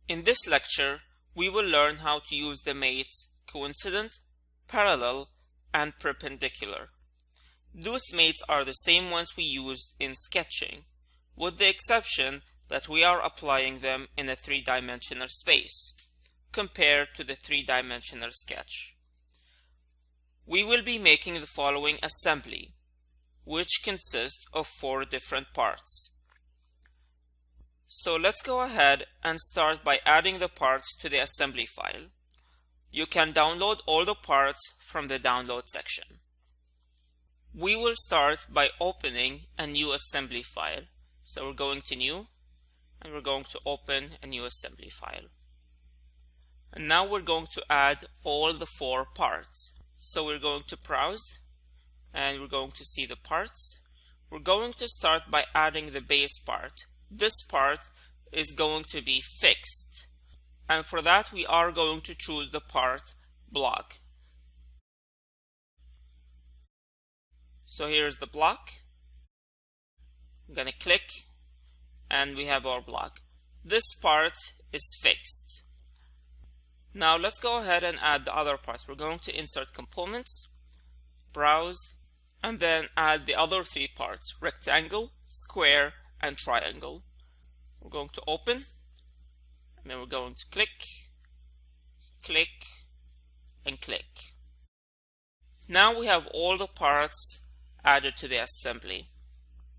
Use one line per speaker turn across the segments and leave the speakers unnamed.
In this lecture, we will learn how to use the mates coincident, parallel, and perpendicular. Those mates are the same ones we used in sketching, with the exception that we are applying them in a three-dimensional space, compared to the three-dimensional sketch. We will be making the following assembly, which consists of 4 different parts. So let's go ahead and start by adding the parts to the assembly file. You can download all the parts from the download section. We will start by opening a new assembly file. So we're going to new, and we're going to open a new assembly file. And now we're going to add all the 4 parts. So we're going to browse, and we're going to see the parts. We're going to start by adding the base part. This part is going to be fixed, and for that we are going to choose the part block. So here's the block. I'm going to click, and we have our block. This part is fixed. Now let's go ahead and add the other parts. We're going to insert components, browse, and then add the other 3 parts: rectangle, square, and triangle. We're going to open, and then we're going to click, click, and click. Now we have all the parts added to the assembly.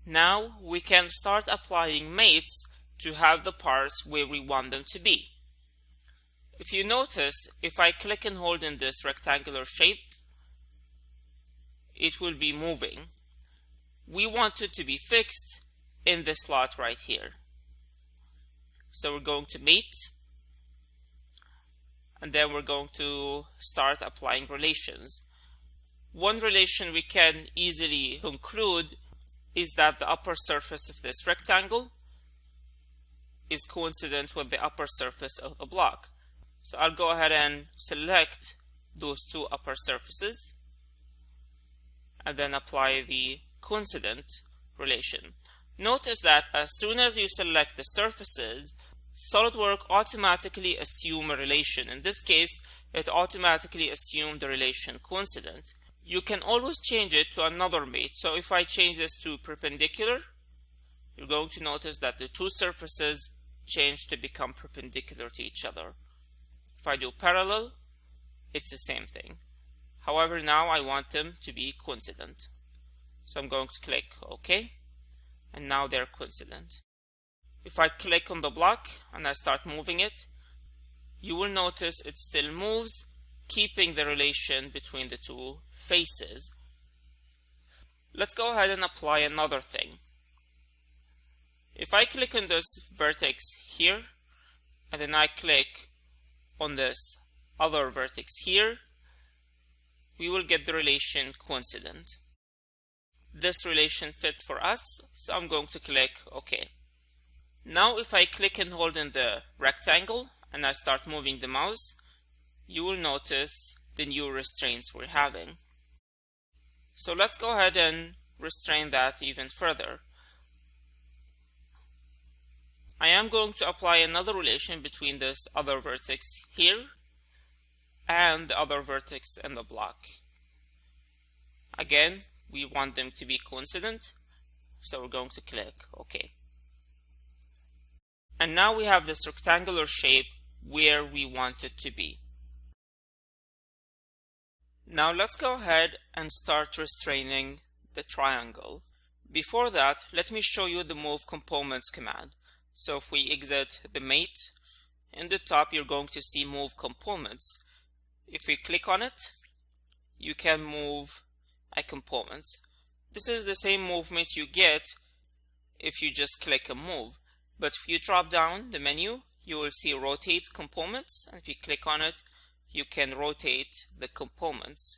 Now we can start applying mates to have the parts where we want them to be. If you notice, if I click and hold in this rectangular shape, it will be moving. We want it to be fixed in this slot right here. So we're going to mate, and then we're going to start applying relations. One relation we can easily conclude is that the upper surface of this rectangle is coincident with the upper surface of the block. So I'll go ahead and select those 2 upper surfaces and then apply the coincident relation. Notice that as soon as you select the surfaces, SolidWorks automatically assumes a relation. In this case, it automatically assumed the relation coincident. You can always change it to another mate. So if I change this to perpendicular, you're going to notice that the 2 surfaces change to become perpendicular to each other. If I do parallel, it's the same thing. However, now I want them to be coincident. So I'm going to click OK, and now they're coincident. If I click on the block and I start moving it, you will notice it still moves, keeping the relation between the 2 faces. Let's go ahead and apply another thing. If I click on this vertex here, and then I click on this other vertex here, we will get the relation coincident. This relation fits for us, so I'm going to click OK. Now if I click and hold in the rectangle and I start moving the mouse, you will notice the new restraints we're having. So let's go ahead and restrain that even further. I am going to apply another relation between this other vertex here and the other vertex in the block. Again, we want them to be coincident, so we're going to click OK. And now we have this rectangular shape where we want it to be. Now let's go ahead and start restraining the triangle. Before that, let me show you the move components command. So if we exit the mate, in the top you're going to see move components. If we click on it, you can move a component. This is the same movement you get if you just click and move. But if you drop down the menu, you will see rotate components, and if you click on it, you can rotate the components.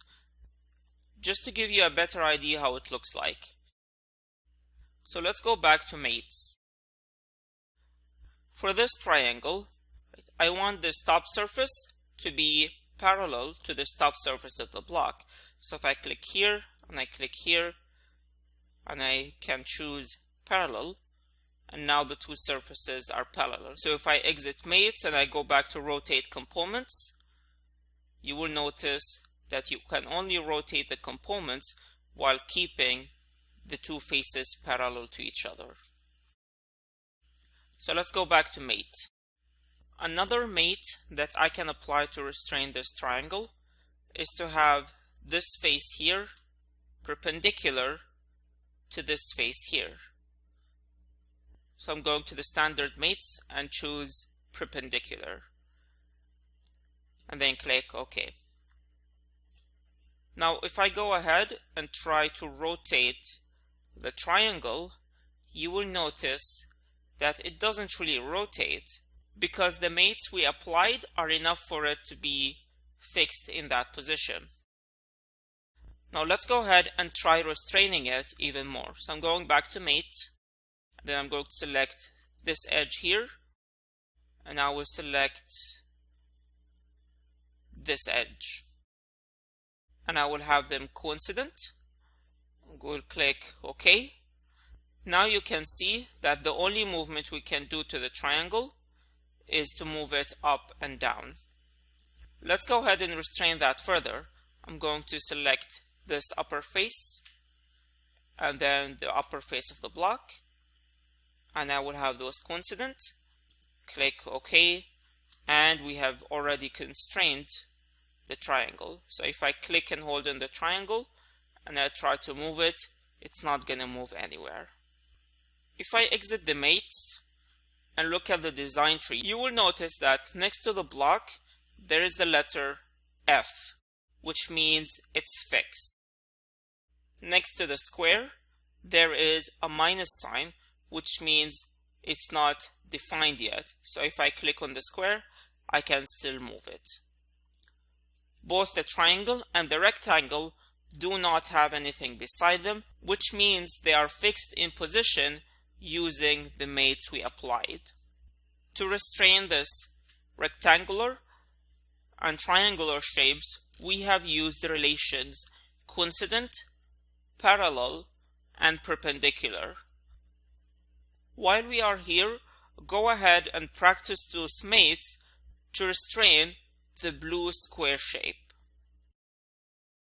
Just to give you a better idea how it looks like. So let's go back to mates. For this triangle, I want this top surface to be parallel to this top surface of the block. So if I click here and I click here, and I can choose parallel, and now the two surfaces are parallel. So if I exit mates and I go back to rotate components, you will notice that you can only rotate the components while keeping the two faces parallel to each other. So let's go back to mate. Another mate that I can apply to restrain this triangle is to have this face here perpendicular to this face here. So I'm going to the standard mates and choose perpendicular, and then click OK. Now if I go ahead and try to rotate the triangle, you will notice that it doesn't really rotate because the mates we applied are enough for it to be fixed in that position. Now let's go ahead and try restraining it even more. So I'm going back to mate, then I'm going to select this edge here, and I will select this edge, and I will have them coincident. We'll click OK. Now you can see that the only movement we can do to the triangle is to move it up and down. Let's go ahead and restrain that further. I'm going to select this upper face and then the upper face of the block, and I will have those coincident. Click OK, and we have already constrained the triangle. So if I click and hold in the triangle and I try to move it, it's not going to move anywhere. If I exit the mates and look at the design tree, you will notice that next to the block there is the letter F, which means it's fixed. Next to the square there is a minus sign, which means it's not defined yet. So if I click on the square, I can still move it. Both the triangle and the rectangle do not have anything beside them, which means they are fixed in position using the mates we applied. To restrain this rectangular and triangular shapes, we have used the relations coincident, parallel, and perpendicular. While we are here, go ahead and practice those mates to restrain the blue square shape.